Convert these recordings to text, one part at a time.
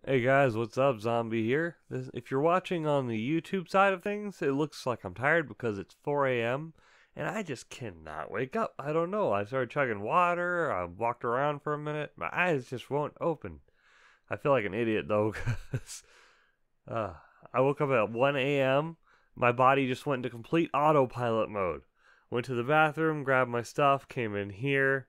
Hey guys, what's up? Zombie here. If you're watching on the YouTube side of things, it looks like I'm tired because it's 4 a.m. and I just cannot wake up. I don't know. I started chugging water. I walked around for a minute. My eyes just won't open. I feel like an idiot though because uh, I woke up at 1 a.m. My body just went into complete autopilot mode. Went to the bathroom, grabbed my stuff, came in here.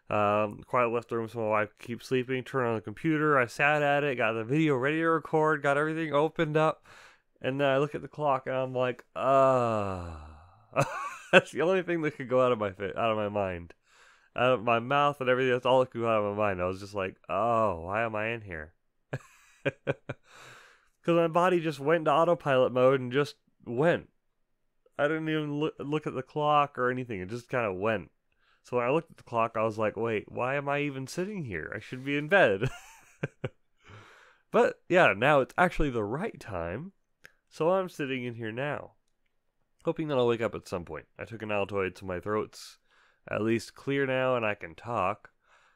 Quiet left the room so my wife could keep sleeping. Turned on the computer. I sat at it, got the video ready to record, got everything opened up, and then I look at the clock and I'm like, that's the only thing that could go out of my mind, out of my mouth and everything. That's all that could go out of my mind. I was just like, oh, why am I in here? Because my body just went into autopilot mode and just went. I didn't even look at the clock or anything. It just kind of went. So when I looked at the clock, I was like, wait, why am I even sitting here? I should be in bed. But yeah, now it's actually the right time. So I'm sitting in here now, hoping that I'll wake up at some point. I took an Altoid, so my throat's at least clear now and I can talk.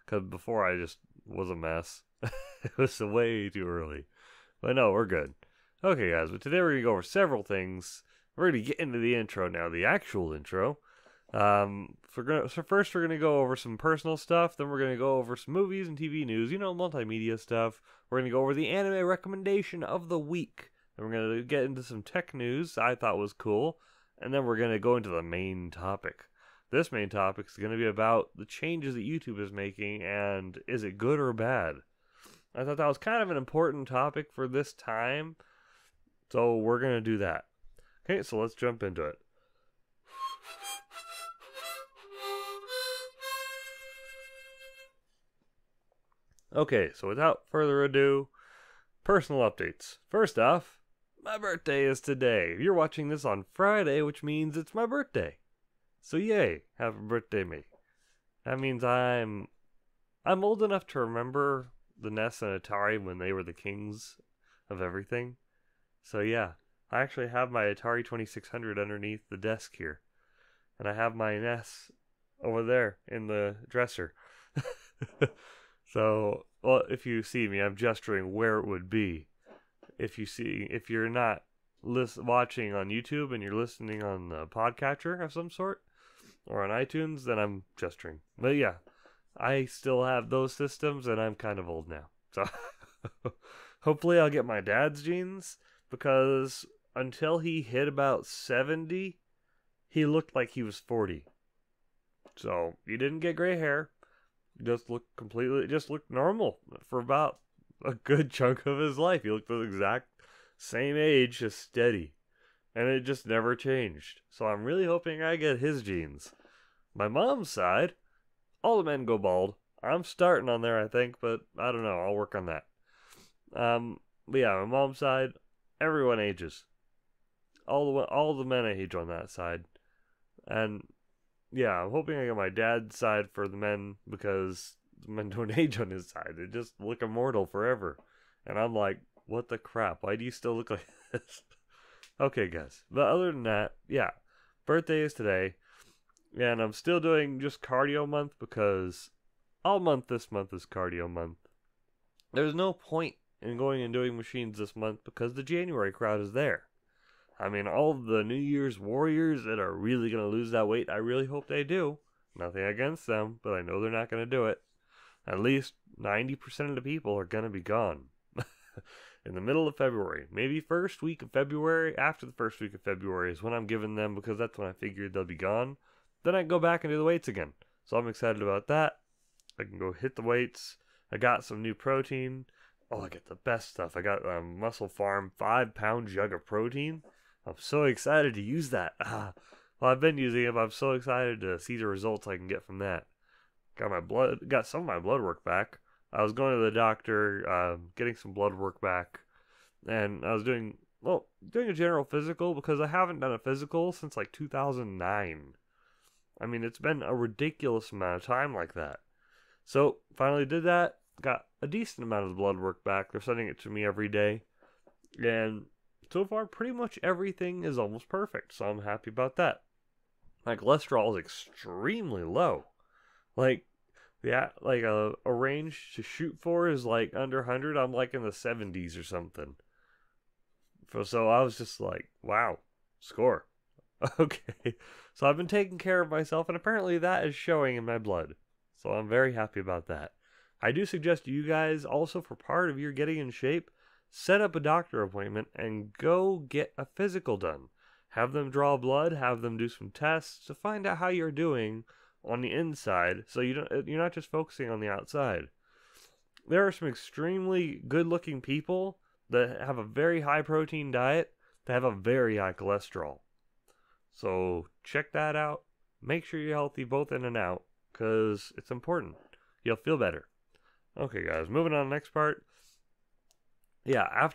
Because before I just was a mess. It was way too early. But no, we're good. Okay, guys, but today we're going to go over several things. We're going to get into the intro now, the actual intro. So first we're gonna go over some personal stuff, then we're gonna go over some movies and TV news, multimedia stuff. We're gonna go over the anime recommendation of the week. Then we're gonna get into some tech news I thought was cool, and then we're gonna go into the main topic. This main topic is gonna be about the changes that YouTube is making, and is it good or bad? I thought that was kind of an important topic for this time, so we're gonna do that. Okay, so let's jump into it. Okay, so without further ado, personal updates. First off, my birthday is today. You're watching this on Friday, which means it's my birthday. So yay, happy birthday me. That means I'm old enough to remember the NES and Atari when they were the kings of everything. So yeah, I actually have my Atari 2600 underneath the desk here. And I have my NES over there in the dresser. So, well, if you see me, I'm gesturing where it would be. If you're not watching on YouTube and you're listening on the podcatcher of some sort, or on iTunes, then I'm gesturing. But yeah, I still have those systems, and I'm kind of old now. So, hopefully I'll get my dad's genes, because until he hit about 70, he looked like he was 40. So, he didn't get gray hair. Just looked normal for about a good chunk of his life. He looked the exact same age, just steady. And it just never changed. So I'm really hoping I get his genes. My mom's side, all the men go bald. I'm starting on there, I think, but I don't know. I'll work on that. But yeah, my mom's side, everyone ages. All the men age on that side. And yeah, I'm hoping I get my dad's side for the men, because the men don't age on his side. They just look immortal forever. And I'm like, what the crap? Why do you still look like this? Okay, guys. But other than that, yeah. Birthday is today. And I'm still doing just cardio month, because all month this month is cardio month. There's no point in going and doing machines this month because the January crowd is there. I mean, all of the New Year's warriors that are really going to lose that weight, I really hope they do. Nothing against them, but I know they're not going to do it. At least 90% of the people are going to be gone. In the middle of February. Maybe first week of February. After the first week of February is when I'm giving them, because that's when I figured they'll be gone. Then I can go back and do the weights again. So I'm excited about that. I can go hit the weights. I got some new protein. Oh, I get the best stuff. I got Muscle Farm 5-pound jug of protein. I'm so excited to use that. Well, I've been using it, but I'm so excited to see the results I can get from that. Got some of my blood work back. I was going to the doctor, getting some blood work back, and I was doing a general physical, because I haven't done a physical since like 2009. I mean, it's been a ridiculous amount of time like that. So, finally did that, got a decent amount of the blood work back. They're sending it to me every day, and so far, pretty much everything is almost perfect, so I'm happy about that. My cholesterol is extremely low. Like, like a range to shoot for is like under 100. I'm like in the 70s or something. So I was just like, wow, score. Okay. So I've been taking care of myself, and apparently that is showing in my blood. So I'm very happy about that. I do suggest you guys also, for part of your getting in shape, set up a doctor appointment and go get a physical done. Have them draw blood, have them do some tests to find out how you're doing on the inside, so you're not just focusing on the outside. There are some extremely good-looking people that have a very high protein diet that have a very high cholesterol. So check that out. Make sure you're healthy both in and out, because it's important. You'll feel better. Okay, guys, moving on to the next part. Yeah, I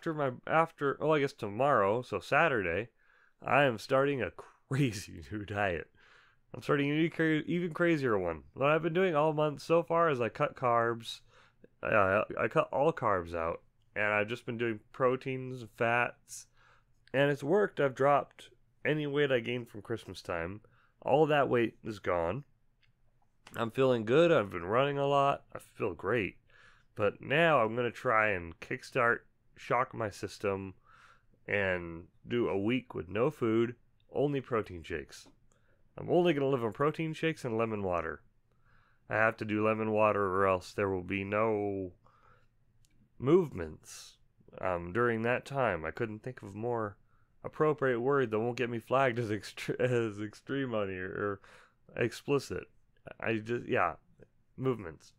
guess tomorrow, so Saturday, I am starting a crazy new diet. I'm starting an even crazier one. What I've been doing all month so far is I cut carbs. I cut all carbs out, and I've just been doing proteins, fats, and it's worked. I've dropped any weight I gained from Christmas time. All that weight is gone. I'm feeling good. I've been running a lot. I feel great. But now I'm going to try and shock my system, and do a week with no food, only protein shakes. I'm only going to live on protein shakes and lemon water. I have to do lemon water or else there will be no movements during that time. I couldn't think of a more appropriate word that won't get me flagged as extreme on here or explicit. Movements.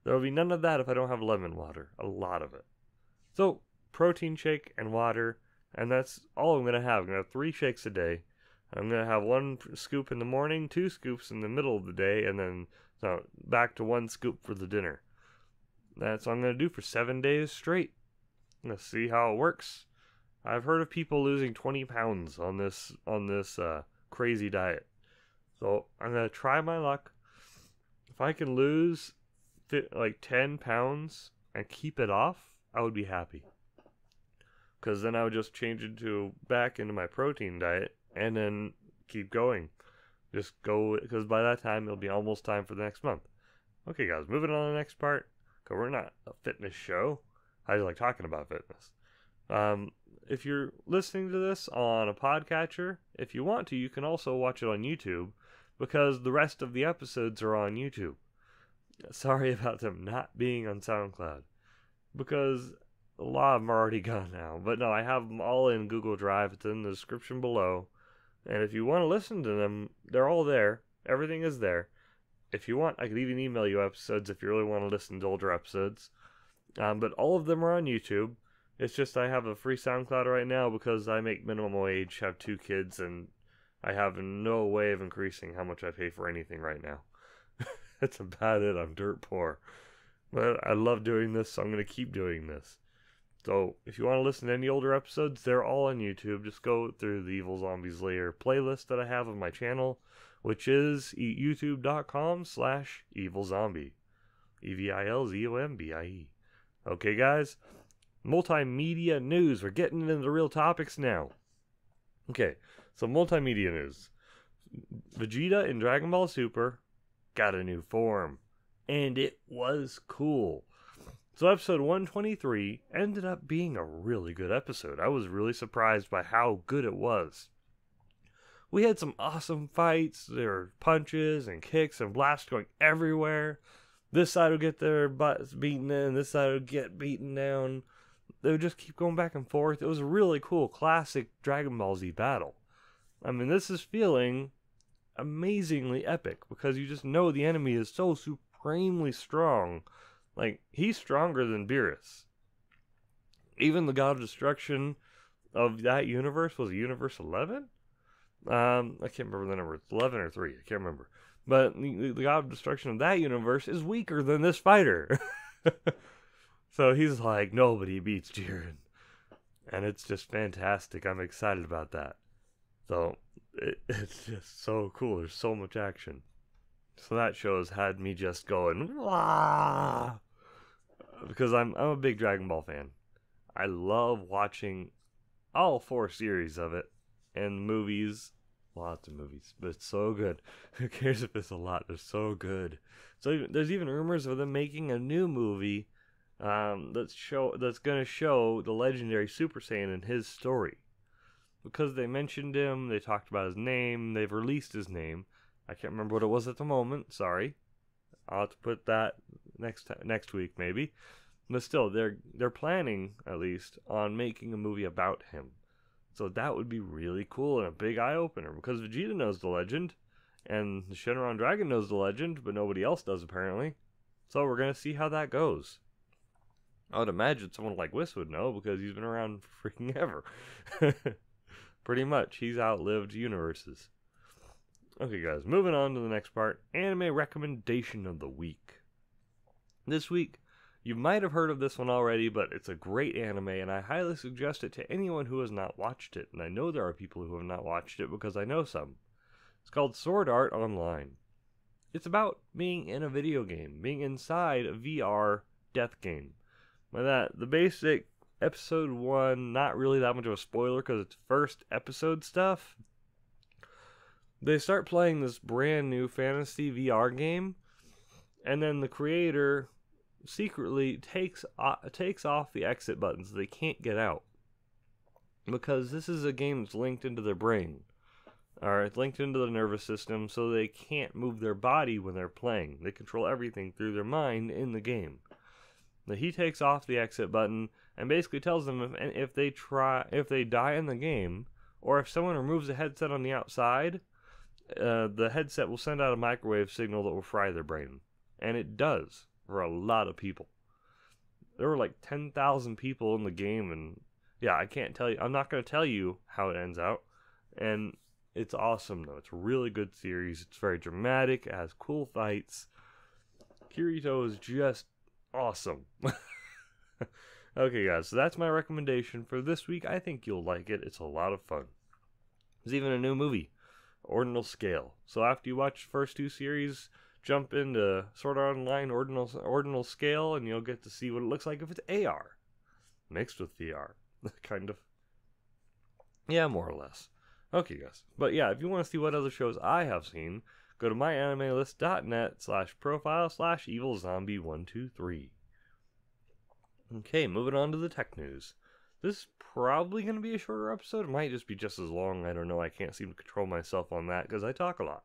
There will be none of that if I don't have lemon water. A lot of it. So, protein shake and water, and that's all I'm going to have. I'm going to have 3 shakes a day. I'm going to have 1 scoop in the morning, 2 scoops in the middle of the day, and then back to 1 scoop for the dinner. That's what I'm going to do for 7 days straight. I'm going to see how it works. I've heard of people losing 20 pounds on this crazy diet. So I'm going to try my luck. If I can lose like 10 pounds and keep it off, I would be happy. Because then I would just change it back into my protein diet and then keep going. Just go, because by that time it'll be almost time for the next month. Okay, guys, moving on to the next part. Because we're not a fitness show. I just like talking about fitness. If you're listening to this on a podcatcher, if you want to, you can also watch it on YouTube, because the rest of the episodes are on YouTube. Sorry about them not being on SoundCloud, because a lot of them are already gone now. But no, I have them all in Google Drive. It's in the description below. And if you want to listen to them, they're all there. Everything is there. If you want, I could even email you episodes if you really want to listen to older episodes. But all of them are on YouTube. It's just I have a free SoundCloud right now because I make minimum wage, have 2 kids, and I have no way of increasing how much I pay for anything right now. That's about it. I'm dirt poor. But I love doing this, so I'm going to keep doing this. So if you want to listen to any older episodes, they're all on YouTube. Just go through the Evilzombies Lair playlist that I have on my channel, which is youtube.com/Evilzombie. EVILZOMBIE. Okay, guys. Multimedia news. We're getting into the real topics now. Okay, so multimedia news. Vegeta in Dragon Ball Super got a new form, and it was cool. So episode 123 ended up being a really good episode. I was really surprised by how good it was. We had some awesome fights. There were punches and kicks and blasts going everywhere. This side would get their butts beaten in, this side would get beaten down. They would just keep going back and forth. It was a really cool classic Dragon Ball Z battle. I mean, this is feeling amazingly epic because you just know the enemy is so supremely strong. Like, he's stronger than Beerus. Even the God of Destruction of that universe was Universe 11? I can't remember the number. It's 11 or 3. I can't remember. But the God of Destruction of that universe is weaker than this fighter. So he's like, nobody beats Jiren. And it's just fantastic. I'm excited about that. So it's just so cool. There's so much action. So that show's had me just going, wah! Because I'm a big Dragon Ball fan. I love watching all 4 series of it and movies Lots of movies, but it's so good. Who cares if it's a lot? They're so good. So there's even rumors of them making a new movie that's going to show the legendary Super Saiyan and his story. Because they mentioned him, they talked about his name, they've released his name. I can't remember what it was at the moment. Sorry, I'll have to put that next week maybe. But still, they're planning at least on making a movie about him. So that would be really cool and a big eye-opener, because Vegeta knows the legend, and the Shenron Dragon knows the legend, but nobody else does apparently. So we're going to see how that goes. I would imagine someone like Whis would know, because he's been around for freaking ever. Pretty much, he's outlived universes. Okay guys, moving on to the next part, anime recommendation of the week. This week, you might have heard of this one already, but it's a great anime, and I highly suggest it to anyone who has not watched it. And I know there are people who have not watched it because I know some. It's called Sword Art Online. It's about being in a video game, being inside a VR death game. By that, the basic episode 1, not really that much of a spoiler because it's first episode stuff. They start playing this brand new fantasy VR game, and then the creator secretly takes off the exit button so they can't get out, because this is a game that's linked into their brain, or it's linked into the nervous system, so they can't move their body when they're playing. They control everything through their mind in the game. Now, he takes off the exit button and basically tells them if they die in the game, or if someone removes the headset on the outside, the headset will send out a microwave signal that will fry their brain, and it does. For a lot of people. There were like 10,000 people in the game, and yeah, I can't tell you. I'm not going to tell you how it ends out. And it's awesome, though. It's a really good series. It's very dramatic. It has cool fights. Kirito is just awesome. Okay, guys, so that's my recommendation for this week. I think you'll like it. It's a lot of fun. There's even a new movie, Ordinal Scale. So after you watch the first 2 series, jump into Sword Art Online Ordinal Scale, and you'll get to see what it looks like if it's AR mixed with VR. Kind of. Yeah, more or less. Okay, guys. But yeah, if you want to see what other shows I have seen, go to myanimelist.net/profile/evilzombie123. Okay, moving on to the tech news. This is probably going to be a shorter episode. It might just be just as long. I don't know. I can't seem to control myself on that because I talk a lot.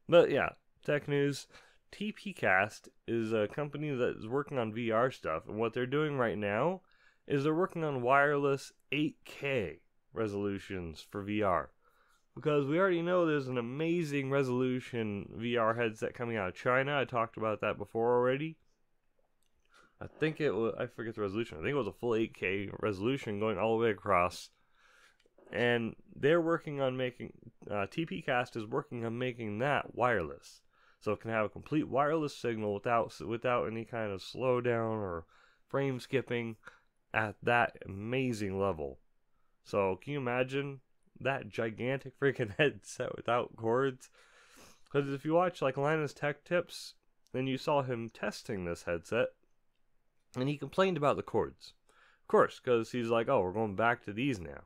But yeah. Tech news. TPcast is a company that is working on VR stuff, and what they're doing right now is they're working on wireless 8K resolutions for VR, because we already know there's an amazing resolution VR headset coming out of China. I talked about that before already. I forget the resolution. I think it was a full 8K resolution going all the way across, and they're working on making TPcast is working on making that wireless. So it can have a complete wireless signal without any kind of slowdown or frame skipping at that amazing level. So can you imagine that gigantic freaking headset without cords? Because if you watch like Linus Tech Tips, then you saw him testing this headset, and he complained about the cords. Of course, because he's like, oh, we're going back to these now.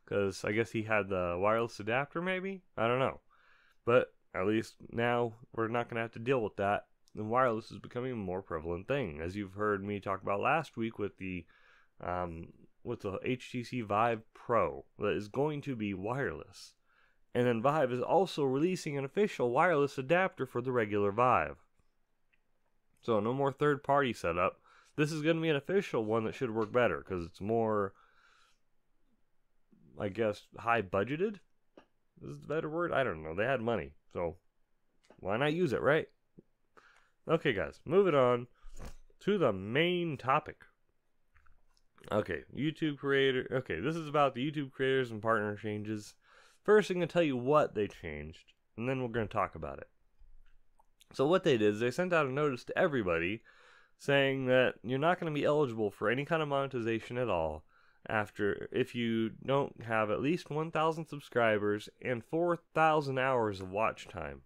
Because I guess he had the wireless adapter maybe? I don't know. But at least now we're not going to have to deal with that. And wireless is becoming a more prevalent thing, as you've heard me talk about last week with the HTC Vive Pro that is going to be wireless. And then Vive is also releasing an official wireless adapter for the regular Vive. So no more third-party setup. This is going to be an official one that should work better because it's more, I guess, high-budgeted. Is the better word? I don't know. They had money, so why not use it, right? Okay, guys, moving on to the main topic. Okay, YouTube creator. Okay, this is about the YouTube creators and partner changes. First, I'm going to tell you what they changed, and then we're going to talk about it. So what they did is they sent out a notice to everybody saying that you're not going to be eligible for any kind of monetization at all if you don't have at least 1,000 subscribers and 4,000 hours of watch time.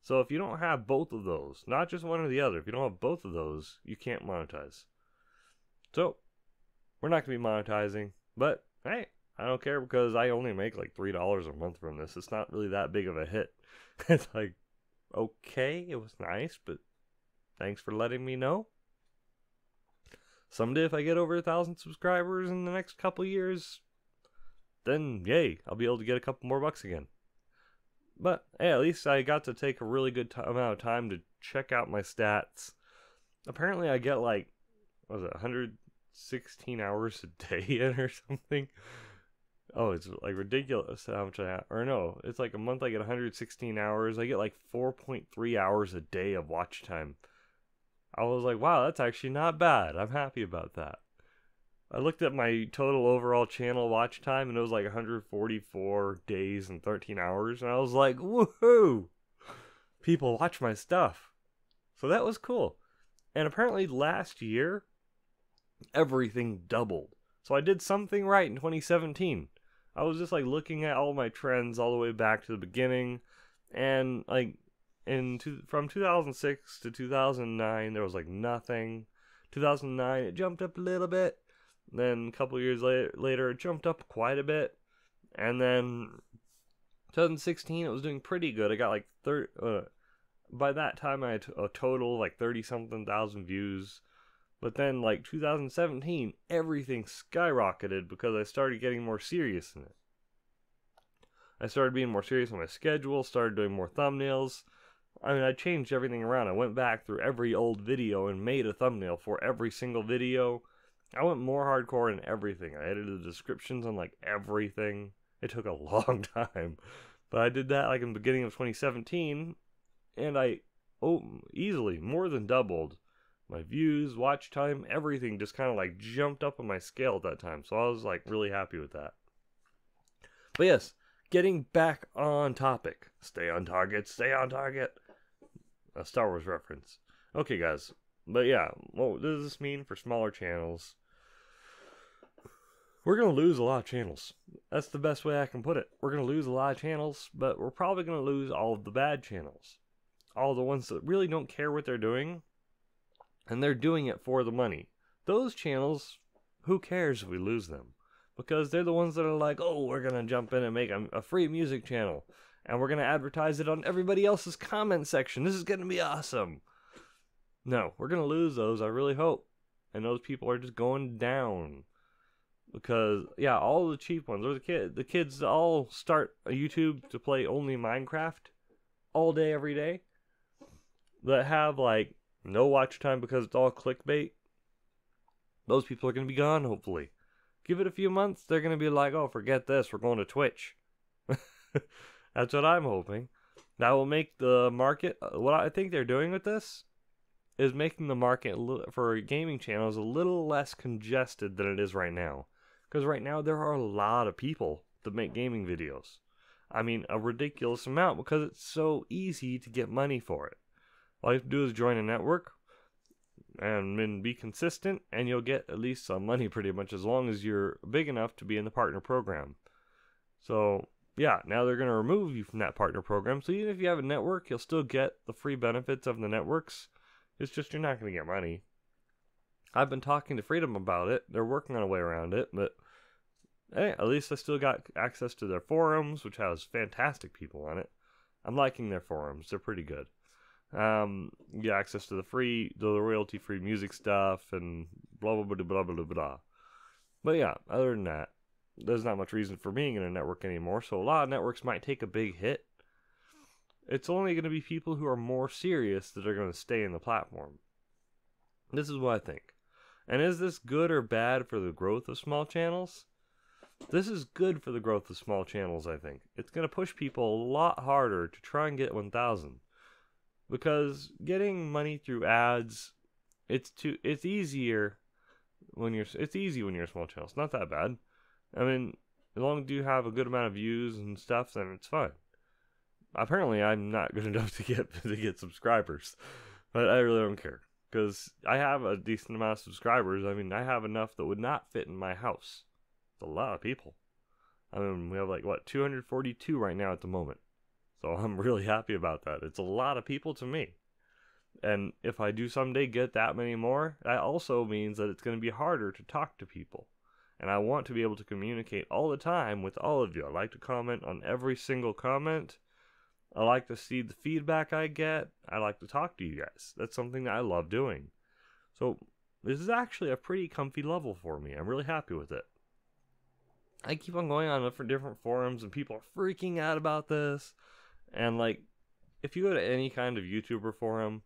So if you don't have both of those, not just one or the other, if you don't have both of those, you can't monetize. So we're not going to be monetizing, but hey, I don't care because I only make like $3 a month from this. It's not really that big of a hit. It's like, okay, it was nice, but thanks for letting me know. Someday if I get over 1,000 subscribers in the next couple years, then yay, I'll be able to get a couple more bucks again. But hey, at least I got to take a really good amount of time to check out my stats. Apparently I get like, what was it, 116 hours a day in or something? Oh, it's like ridiculous how much I have. Or no, it's like a month I get 116 hours. I get like 4.3 hours a day of watch time. I was like, wow, that's actually not bad. I'm happy about that. I looked at my total overall channel watch time and it was like 144 days and 13 hours. And I was like, woohoo! People watch my stuff. So that was cool. And apparently last year, everything doubled. So I did something right in 2017. I was just like looking at all my trends all the way back to the beginning. And like from 2006 to 2009, there was like nothing. 2009, it jumped up a little bit. Then a couple years later, it jumped up quite a bit. And then 2016, it was doing pretty good. I got like by that time, I had a total of like 30-something thousand views. But then like 2017, everything skyrocketed because I started getting more serious in it. I started being more serious on my schedule, started doing more thumbnails. I mean, I changed everything around. I went back through every old video and made a thumbnail for every single video. I went more hardcore in everything. I edited the descriptions on like everything. It took a long time. But I did that like in the beginning of 2017. And I easily more than doubled my views, watch time, everything just kind of like jumped up on my scale at that time. So I was like really happy with that. But yes, getting back on topic. Stay on target, stay on target. A Star Wars reference. Okay, guys. But yeah, what does this mean for smaller channels? We're going to lose a lot of channels. That's the best way I can put it. We're going to lose a lot of channels, but we're probably going to lose all of the bad channels. All the ones that really don't care what they're doing, and they're doing it for the money. Those channels, who cares if we lose them? Because they're the ones that are like, oh, we're going to jump in and make a free music channel. And we're going to advertise it on everybody else's comment section. This is going to be awesome. No, we're going to lose those, I really hope. And those people are just going down. Because, yeah, all the cheap ones, or the kids all start a YouTube to play only Minecraft all day, every day. That have, like, no watch time because it's all clickbait. Those people are going to be gone, hopefully. Give it a few months, they're going to be like, oh, forget this, we're going to Twitch. That's what I'm hoping. That will make the market, what I think they're doing with this, is making the market for gaming channels a little less congested than it is right now. Because right now, there are a lot of people that make gaming videos. I mean, a ridiculous amount because it's so easy to get money for it. All you have to do is join a network and then be consistent, and you'll get at least some money pretty much as long as you're big enough to be in the partner program. So, yeah, now they're going to remove you from that partner program. So even if you have a network, you'll still get the free benefits of the networks. It's just you're not going to get money. I've been talking to Freedom about it. They're working on a way around it, but hey, at least I still got access to their forums, which has fantastic people on it. I'm liking their forums. They're pretty good. You get access to the royalty-free music stuff and blah, blah, blah, blah, blah, blah. But yeah, other than that, there's not much reason for being in a network anymore, so a lot of networks might take a big hit. It's only going to be people who are more serious that are going to stay in the platform. This is what I think. And is this good or bad for the growth of small channels? This is good for the growth of small channels, I think. It's going to push people a lot harder to try and get 1,000. Because getting money through ads, it's easier when it's easy when you're a small channel. It's not that bad. I mean, as long as you have a good amount of views and stuff, then it's fine. Apparently, I'm not good enough to get subscribers, but I really don't care because I have a decent amount of subscribers. I mean, I have enough that would not fit in my house. It's a lot of people. I mean, we have like 242 right now at the moment, so I'm really happy about that. It's a lot of people to me, and if I do someday get that many more, that also means that it's going to be harder to talk to people. And I want to be able to communicate all the time with all of you. I like to comment on every single comment. I like to see the feedback I get. I like to talk to you guys. That's something that I love doing. So this is actually a pretty comfy level for me. I'm really happy with it. I keep on going on for different forums and people are freaking out about this. And like, if you go to any kind of YouTuber forum,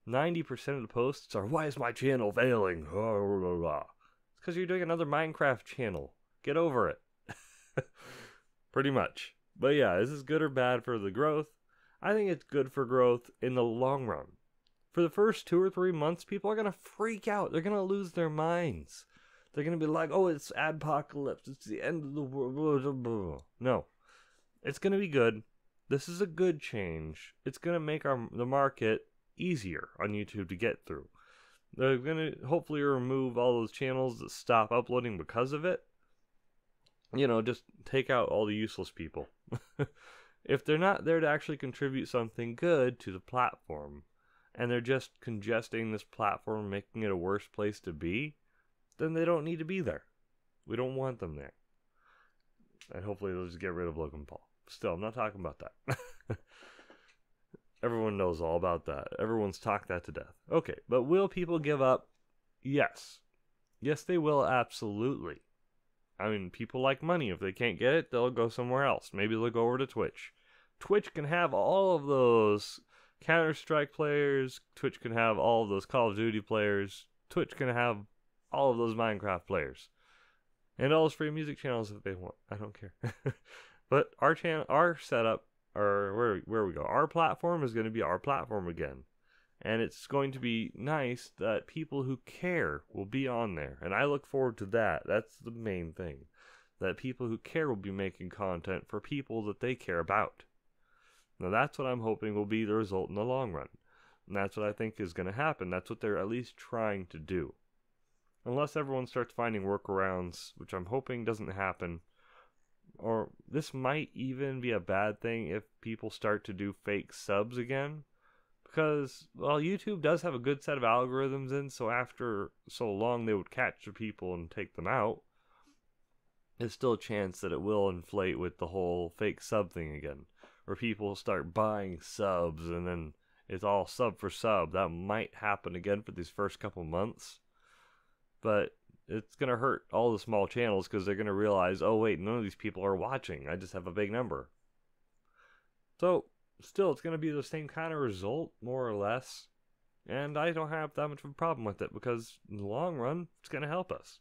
90% of the posts are, why is my channel failing? It's because you're doing another Minecraft channel. Get over it. Pretty much. But yeah, is this good or bad for the growth? I think it's good for growth in the long run. For the first 2 or 3 months, people are going to freak out. They're going to lose their minds. They're going to be like, oh, it's adpocalypse. It's the end of the world. No. It's going to be good. This is a good change. It's going to make the market easier on YouTube to get through. They're going to hopefully remove all those channels that stop uploading because of it. You know, just take out all the useless people. If they're not there to actually contribute something good to the platform, and they're just congesting this platform, making it a worse place to be, then they don't need to be there. We don't want them there. And hopefully they'll just get rid of Logan Paul. Still, I'm not talking about that. Everyone knows all about that. Everyone's talked that to death. Okay, but will people give up? Yes. Yes, they will, absolutely. I mean, people like money. If they can't get it, they'll go somewhere else. Maybe they'll go over to Twitch. Twitch can have all of those Counter-Strike players. Twitch can have all of those Call of Duty players. Twitch can have all of those Minecraft players. And all those free music channels if they want. I don't care. But our channel, our setup, or where we go, our platform is going to be our platform again. And it's going to be nice that people who care will be on there. And I look forward to that. That's the main thing. That people who care will be making content for people that they care about. Now that's what I'm hoping will be the result in the long run. And that's what I think is going to happen. That's what they're at least trying to do. Unless everyone starts finding workarounds, which I'm hoping doesn't happen. Or this might even be a bad thing if people start to do fake subs again. Because, well, YouTube does have a good set of algorithms in, so after so long they would catch the people and take them out. There's still a chance that it will inflate with the whole fake sub thing again. Where people start buying subs and then it's all sub for sub. That might happen again for these first couple months. But it's going to hurt all the small channels because they're going to realize, oh wait, none of these people are watching. I just have a big number. So, still, it's going to be the same kind of result, more or less. And I don't have that much of a problem with it because in the long run, it's going to help us.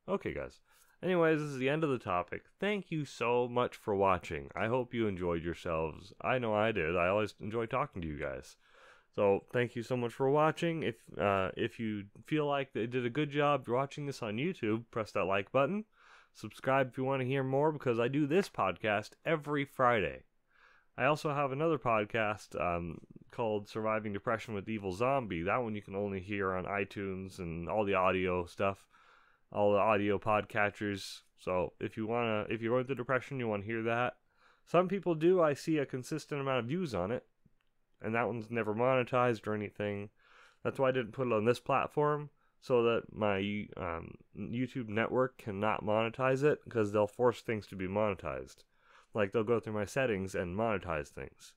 Okay, guys. Anyways, this is the end of the topic. Thank you so much for watching. I hope you enjoyed yourselves. I know I did. I always enjoy talking to you guys. So, thank you so much for watching. If you feel like they did a good job watching this on YouTube, press that like button. Subscribe if you want to hear more because I do this podcast every Friday. I also have another podcast called Surviving Depression with Evilzombie. That one you can only hear on iTunes and all the audio stuff, all the audio podcatchers. So if you're going through depression, you want to hear that. Some people do. I see a consistent amount of views on it, and that one's never monetized or anything. That's why I didn't put it on this platform, so that my YouTube network cannot monetize it, because they'll force things to be monetized. Like, they'll go through my settings and monetize things.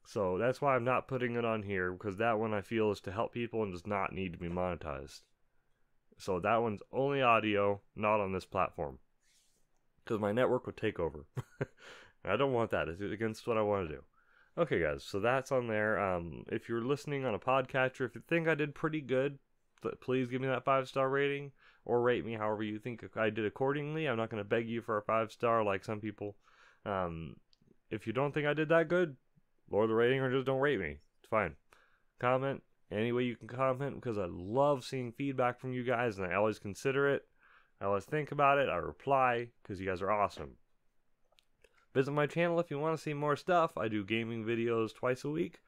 So that's why I'm not putting it on here, because that one I feel is to help people and does not need to be monetized. So that one's only audio, not on this platform. Because my network would take over. I don't want that. It's against what I want to do. Okay, guys, so that's on there. If you're listening on a podcatcher, if you think I did pretty good, please give me that 5-star rating. Or rate me however you think I did accordingly. I'm not going to beg you for a 5-star like some people. If you don't think I did that good, lower the rating or just don't rate me. It's fine. Comment any way you can comment, because I love seeing feedback from you guys, and I always consider it. I always think about it. I reply because you guys are awesome. Visit my channel if you want to see more stuff. I do gaming videos twice a week.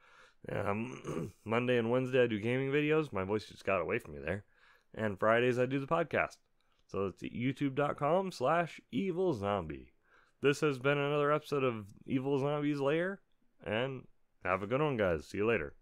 Monday and Wednesday I do gaming videos. My voice just got away from me there. And Fridays I do the podcast. So it's youtube.com/Evilzombie. This has been another episode of Evilzombies Lair. And have a good one, guys. See you later.